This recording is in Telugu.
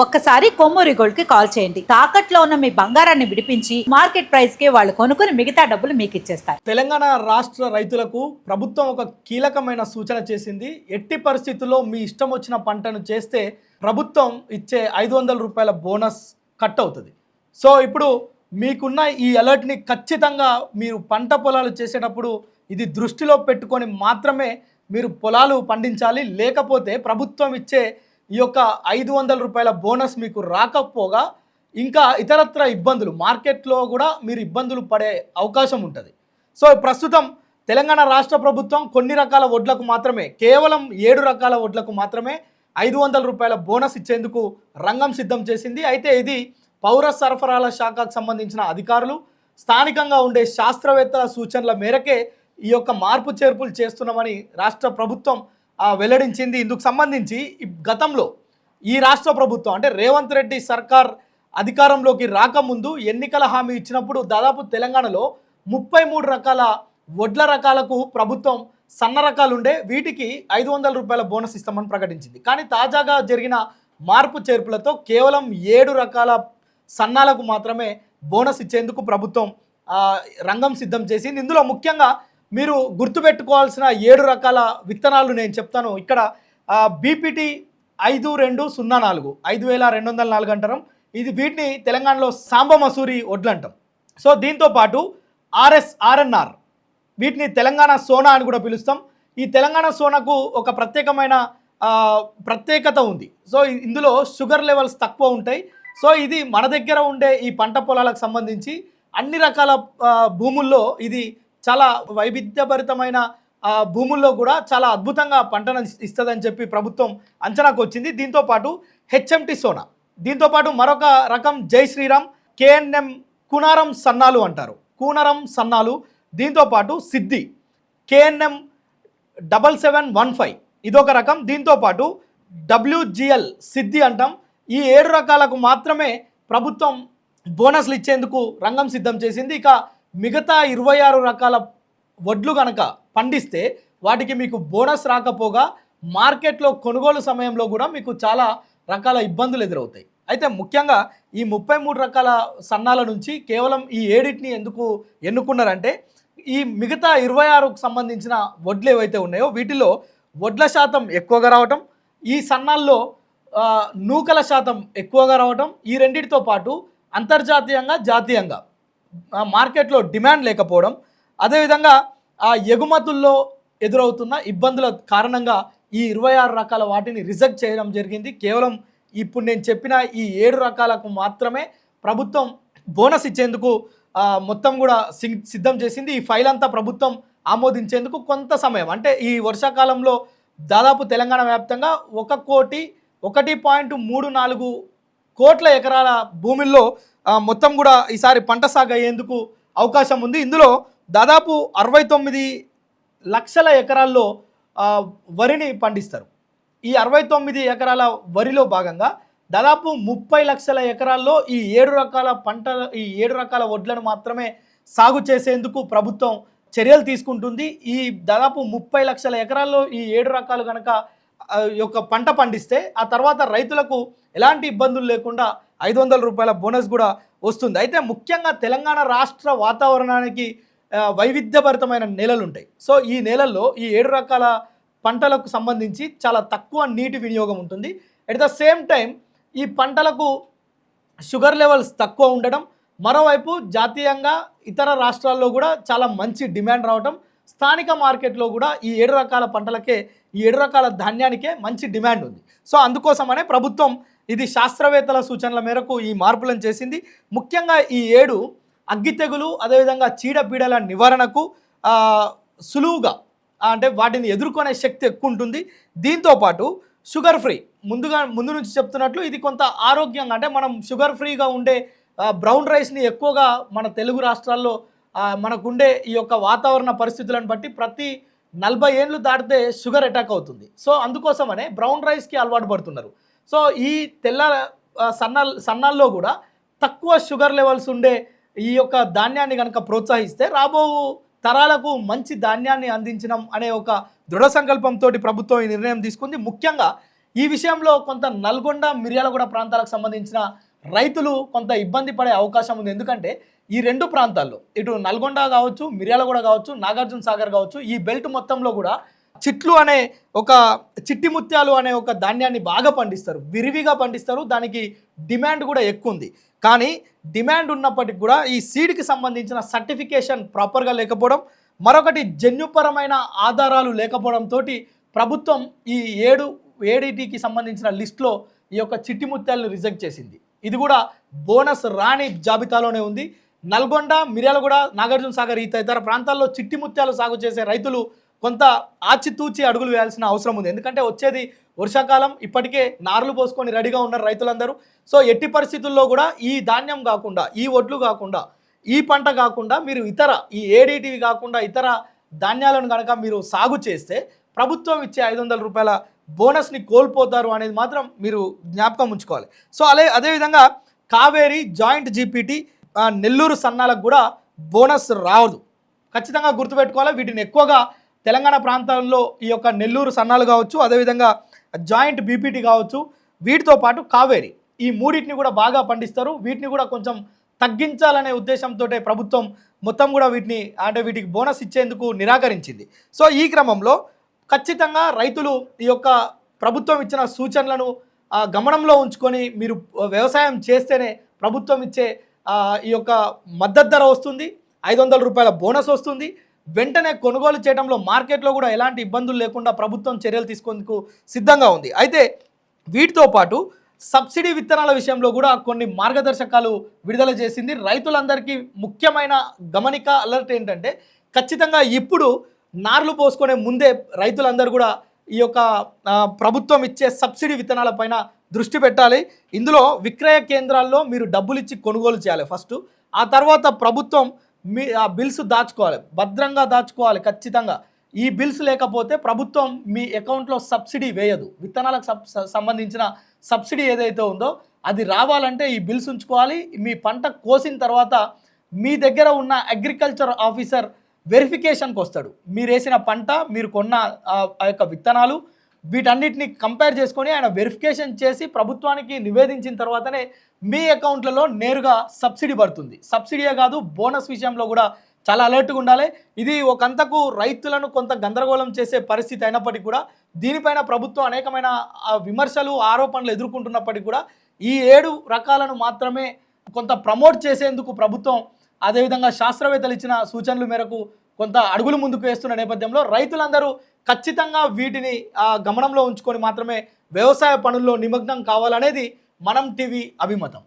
ఒక్కసారి కొమ్మూరి గోల్డ్ కి కాల్ చేయండి. తాకట్లో ఉన్న మీ బంగారాన్ని విడిపించి మార్కెట్ ప్రైస్ కి వాళ్ళు కొనుక్కుని మిగతా డబ్బులు మీకు ఇచ్చేస్తారు. తెలంగాణ రాష్ట్ర రైతులకు ప్రభుత్వం ఒక కీలకమైన సూచన చేసింది. ఎట్టి పరిస్థితుల్లో మీ ఇష్టం వచ్చిన పంటను చేస్తే ప్రభుత్వం ఇచ్చే 500 రూపాయల బోనస్ కట్ అవుతుంది. సో ఇప్పుడు మీకున్న ఈ అలర్ట్ని ఖచ్చితంగా మీరు పంట పొలాలు చేసేటప్పుడు ఇది దృష్టిలో పెట్టుకొని మాత్రమే మీరు పొలాలు పండించాలి. లేకపోతే ప్రభుత్వం ఇచ్చే ఈ యొక్క 500 రూపాయల బోనస్ మీకు రాకపోగా ఇంకా ఇతరత్ర ఇబ్బందులు మార్కెట్లో కూడా మీరు ఇబ్బందులు పడే అవకాశం ఉంటుంది. సో ప్రస్తుతం తెలంగాణ రాష్ట్ర ప్రభుత్వం కొన్ని రకాల వడ్లకు మాత్రమే, కేవలం 7 రకాల వడ్లకు మాత్రమే 500 రూపాయల బోనస్ ఇచ్చేందుకు రంగం సిద్ధం చేసింది. అయితే ఇది పౌర సరఫరాల శాఖకు సంబంధించిన అధికారులు, స్థానికంగా ఉండే శాస్త్రవేత్తల సూచనల మేరకే ఈ యొక్క మార్పు చేర్పులు చేస్తున్నామని రాష్ట్ర ప్రభుత్వం వెల్లడించింది. ఇందుకు సంబంధించి గతంలో ఈ రాష్ట్ర ప్రభుత్వం అంటే రేవంత్ రెడ్డి సర్కార్ అధికారంలోకి రాకముందు ఎన్నికల హామీ ఇచ్చినప్పుడు దాదాపు తెలంగాణలో 33 రకాల వడ్ల రకాలకు ప్రభుత్వం సన్న రకాలు ఉండే వీటికి 500 రూపాయల బోనస్ ఇస్తామని ప్రకటించింది. కానీ తాజాగా జరిగిన మార్పు చేర్పులతో కేవలం 7 రకాల సన్నాలకు మాత్రమే బోనస్ ఇచ్చేందుకు ప్రభుత్వం రంగం సిద్ధం చేసింది. ఇందులో ముఖ్యంగా మీరు గుర్తుపెట్టుకోవాల్సిన 7 రకాల విత్తనాలు నేను చెప్తాను. ఇక్కడ బీపీటీ 5204 5204 అంటారు. ఇది వీటిని తెలంగాణలో సాంబ మసూరి వడ్లు అంటాం. సో దీంతో పాటు ఆర్ఎన్ఆర్ వీటిని తెలంగాణ సోనా అని కూడా పిలుస్తాం. ఈ తెలంగాణ సోనాకు ఒక ప్రత్యేకత ఉంది. సో ఇందులో షుగర్ లెవెల్స్ తక్కువ ఉంటాయి. సో ఇది మన దగ్గర ఉండే ఈ పంట పొలాలకు సంబంధించి అన్ని రకాల భూముల్లో ఇది చాలా వైవిధ్యభరితమైన భూముల్లో కూడా చాలా అద్భుతంగా పంటను ఇస్తుందని చెప్పి ప్రభుత్వం అంచనాకు వచ్చింది. దీంతోపాటు హెచ్ఎంటి సోనా, దీంతోపాటు మరొక రకం జై శ్రీరామ్ కేఎన్ఎం కూనారం సన్నాలు అంటారు, కూనరం సన్నాలు. దీంతోపాటు సిద్ధి కేఎన్ఎం 7715 ఇదొక రకం. దీంతోపాటు డబ్ల్యూజిఎల్ సిద్ధి అంటాం. ఈ 7 రకాలకు మాత్రమే ప్రభుత్వం బోనస్లు ఇచ్చేందుకు రంగం సిద్ధం చేసింది. ఇక మిగతా 26 రకాల వడ్లు కనుక పండిస్తే వాటికి మీకు బోనస్ రాకపోగా మార్కెట్లో కొనుగోలు సమయంలో కూడా మీకు చాలా రకాల ఇబ్బందులు ఎదురవుతాయి. అయితే ముఖ్యంగా ఈ 33 రకాల సన్నాల నుంచి కేవలం ఈ 7టిని ఎందుకు ఎన్నుకున్నారంటే ఈ మిగతా 26కు సంబంధించిన వడ్లు ఏవైతే ఉన్నాయో వీటిలో వడ్ల శాతం ఎక్కువగా రావటం, ఈ సన్నాల్లో నూకల శాతం ఎక్కువగా రావటం, ఈ రెండింటితో పాటు అంతర్జాతీయంగా జాతీయంగా మార్కెట్లో డిమాండ్ లేకపోవడం, అదేవిధంగా ఆ ఎగుమతుల్లో ఎదురవుతున్న ఇబ్బందుల కారణంగా ఈ 26 రకాల వాటిని రిజెక్ట్ చేయడం జరిగింది. కేవలం ఇప్పుడు నేను చెప్పిన ఈ 7 రకాలకు మాత్రమే ప్రభుత్వం బోనస్ ఇచ్చేందుకు మొత్తం కూడా సిద్ధం చేసింది. ఈ ఫైల్ అంతా ప్రభుత్వం ఆమోదించేందుకు కొంత సమయం, అంటే ఈ వర్షాకాలంలో దాదాపు తెలంగాణ వ్యాప్తంగా 1.34 కోట్ల ఎకరాల భూమిల్లో మొత్తం కూడా ఈసారి పంట సాగు అయ్యేందుకు అవకాశం ఉంది. ఇందులో దాదాపు 69 లక్షల ఎకరాల్లో వరిని పండిస్తారు. ఈ 69 ఎకరాల వరిలో భాగంగా దాదాపు 30 లక్షల ఎకరాల్లో ఈ 7 రకాల వడ్లను మాత్రమే సాగు చేసేందుకు ప్రభుత్వం చర్యలు తీసుకుంటుంది. ఈ దాదాపు 30 లక్షల ఎకరాల్లో ఈ 7 రకాలు కనుక యొక్క పంట పండిస్తే ఆ తర్వాత రైతులకు ఎలాంటి ఇబ్బందులు లేకుండా 500 రూపాయల బోనస్ కూడా వస్తుంది. అయితే ముఖ్యంగా తెలంగాణ రాష్ట్ర వాతావరణానికి వైవిధ్యభరితమైన నేలలు ఉంటాయి. సో ఈ నేలల్లో ఈ 7 రకాల పంటలకు సంబంధించి చాలా తక్కువ నీటి వినియోగం ఉంటుంది. అట్ ద సేమ్ టైం ఈ పంటలకు షుగర్ లెవెల్స్ తక్కువ ఉండడం, మరోవైపు జాతీయంగా ఇతర రాష్ట్రాల్లో కూడా చాలా మంచి డిమాండ్ రావడం, స్థానిక మార్కెట్లో కూడా ఈ 7 రకాల పంటలకే, ఈ 7 రకాల ధాన్యానికే మంచి డిమాండ్ ఉంది. సో అందుకోసమనే ప్రభుత్వం ఇది శాస్త్రవేత్తల సూచనల మేరకు ఈ మార్పులను చేసింది. ముఖ్యంగా ఈ 7 అగ్గి తెగులు అదేవిధంగా చీడపీడల నివారణకు సులువుగా అంటే వాటిని ఎదుర్కొనే శక్తి ఎక్కువ ఉంటుంది. దీంతోపాటు షుగర్ ఫ్రీ, ముందు నుంచి చెప్తున్నట్లు ఇది కొంత ఆరోగ్యంగా, అంటే మనం షుగర్ ఫ్రీగా ఉండే బ్రౌన్ రైస్ని ఎక్కువగా మన తెలుగు రాష్ట్రాల్లో మనకుండే ఈ యొక్క వాతావరణ పరిస్థితులను బట్టి ప్రతి 40 ఏళ్ళు దాటితే షుగర్ అటాక్ అవుతుంది. సో అందుకోసమనే బ్రౌన్ రైస్కి అలవాటు పడుతున్నారు. సో ఈ తెల్ల సన్నాల్లో కూడా తక్కువ షుగర్ లెవెల్స్ ఉండే ఈ యొక్క ధాన్యాన్ని కనుక ప్రోత్సహిస్తే రాబో తరాలకు మంచి ధాన్యాన్ని అందించడం అనే ఒక దృఢ సంకల్పంతో ప్రభుత్వం ఈ నిర్ణయం తీసుకుంది. ముఖ్యంగా ఈ విషయంలో కొంత నల్గొండ మిర్యాలగూడ ప్రాంతాలకు సంబంధించిన రైతులు కొంత ఇబ్బంది పడే అవకాశం ఉంది. ఎందుకంటే ఈ రెండు ప్రాంతాల్లో ఇటు నల్గొండ కావచ్చు, మిర్యాలగూడ కావచ్చు, నాగార్జున సాగర్ కావచ్చు, ఈ బెల్ట్ మొత్తంలో కూడా చిట్లు అనే ఒక చిట్టి ముత్యాలు అనే ఒక ధాన్యాన్ని బాగా పండిస్తారు, విరివిగా పండిస్తారు. దానికి డిమాండ్ కూడా ఎక్కువ ఉంది. కానీ డిమాండ్ ఉన్నప్పటికీ కూడా ఈ సీడ్కి సంబంధించిన సర్టిఫికేషన్ ప్రాపర్గా లేకపోవడం, మరొకటి జన్యుపరమైన ఆధారాలు లేకపోవడంతో ప్రభుత్వం ఈ 7కి సంబంధించిన లిస్టులో ఈ యొక్క చిట్టి ముత్యాలను రిజెక్ట్ చేసింది. ఇది కూడా బోనస్ రాని జాబితాలోనే ఉంది. నల్గొండ, మిర్యాలగూడ, నాగార్జున సాగర్ ఈ తదితర ప్రాంతాల్లో చిట్టి ముత్యాలు సాగు చేసే రైతులు కొంత ఆచితూచి అడుగులు వేయాల్సిన అవసరం ఉంది. ఎందుకంటే వచ్చేది వర్షాకాలం, ఇప్పటికే నార్లు పోసుకొని రెడీగా ఉన్నారు రైతులందరూ. సో ఎట్టి పరిస్థితుల్లో కూడా ఈ ధాన్యం కాకుండా, ఈ ఒడ్లు కాకుండా, ఈ పంట కాకుండా మీరు ఇతర ఈ ఏడీటీవి కాకుండా ఇతర ధాన్యాలను కనుక మీరు సాగు చేస్తే ప్రభుత్వం ఇచ్చే 500 రూపాయల బోనస్ని కోల్పోతారు అనేది మాత్రం మీరు జ్ఞాపకం ఉంచుకోవాలి. సో అదేవిధంగా కావేరీ, జాయింట్ జీపీటీ, నెల్లూరు సన్నాలకు కూడా బోనస్ రాదు. ఖచ్చితంగా గుర్తుపెట్టుకోవాలి. వీటిని ఎక్కువగా తెలంగాణ ప్రాంతాల్లో ఈ యొక్క నెల్లూరు సన్నాలు కావచ్చు, అదేవిధంగా జాయింట్ బీపీటీ కావచ్చు, వీటితో పాటు కావేరీ, ఈ మూడింటిని కూడా బాగా పండిస్తారు. వీటిని కూడా కొంచెం తగ్గించాలనే ఉద్దేశంతో ప్రభుత్వం మొత్తం కూడా వీటికి బోనస్ ఇచ్చేందుకు నిరాకరించింది. సో ఈ క్రమంలో ఖచ్చితంగా రైతులు ఈ యొక్క ప్రభుత్వం ఇచ్చిన సూచనలను గమనంలో ఉంచుకొని మీరు వ్యవసాయం చేస్తేనే ప్రభుత్వం ఇచ్చే ఈ యొక్క మద్దతు ధర వస్తుంది, 500 రూపాయల బోనస్ వస్తుంది. వెంటనే కొనుగోలు చేయడంలో మార్కెట్లో కూడా ఎలాంటి ఇబ్బందులు లేకుండా ప్రభుత్వం చర్యలు తీసుకునేందుకు సిద్ధంగా ఉంది. అయితే వీటితో పాటు సబ్సిడీ విత్తనాల విషయంలో కూడా కొన్ని మార్గదర్శకాలు విడుదల చేసింది. రైతులందరికీ ముఖ్యమైన గమనిక అలర్ట్ ఏంటంటే ఖచ్చితంగా ఇప్పుడు నార్లు పోసుకునే ముందే రైతులందరూ కూడా ఈ యొక్క ప్రభుత్వం ఇచ్చే సబ్సిడీ విత్తనాల పైన దృష్టి పెట్టాలి. ఇందులో విక్రయ కేంద్రాల్లో మీరు డబ్బులు ఇచ్చి కొనుగోలు చేయాలి ఫస్ట్. ఆ తర్వాత ప్రభుత్వం ఆ బిల్స్ దాచుకోవాలి, భద్రంగా దాచుకోవాలి. ఖచ్చితంగా ఈ బిల్స్ లేకపోతే ప్రభుత్వం మీ అకౌంట్లో సబ్సిడీ వేయదు. విత్తనాలకు సంబంధించిన సబ్సిడీ ఏదైతే ఉందో అది రావాలంటే ఈ బిల్స్ ఉంచుకోవాలి. మీ పంట కోసిన తర్వాత మీ దగ్గర ఉన్న అగ్రికల్చర్ ఆఫీసర్ వెరిఫికేషన్కి వస్తాడు. మీరు వేసిన పంట, మీరు కొన్న ఆ యొక్క విత్తనాలు, వీటన్నిటిని కంపేర్ చేసుకొని ఆయన వెరిఫికేషన్ చేసి ప్రభుత్వానికి నివేదించిన తర్వాతనే మీ అకౌంట్లలో నేరుగా సబ్సిడీ పడుతుంది. సబ్సిడీయే కాదు, బోనస్ విషయంలో కూడా చాలా అలర్ట్గా ఉండాలి. ఇది ఒకంతకు రైతులను కొంత గందరగోళం చేసే పరిస్థితి అయినప్పటికీ కూడా దీనిపైన ప్రభుత్వం అనేకమైన విమర్శలు, ఆరోపణలు ఎదుర్కొంటున్నప్పటికీ కూడా ఈ 7 రకాలను మాత్రమే కొంత ప్రమోట్ చేసేందుకు ప్రభుత్వం, అదేవిధంగా శాస్త్రవేత్తలు ఇచ్చిన సూచనల మేరకు కొంత అడుగులు ముందుకు వేస్తున్న నేపథ్యంలో రైతులందరూ ఖచ్చితంగా వీటిని గమనంలో ఉంచుకొని మాత్రమే వ్యవసాయ పనుల్లో నిమగ్నం కావాలనేది మనం టీవీ అభిమతం.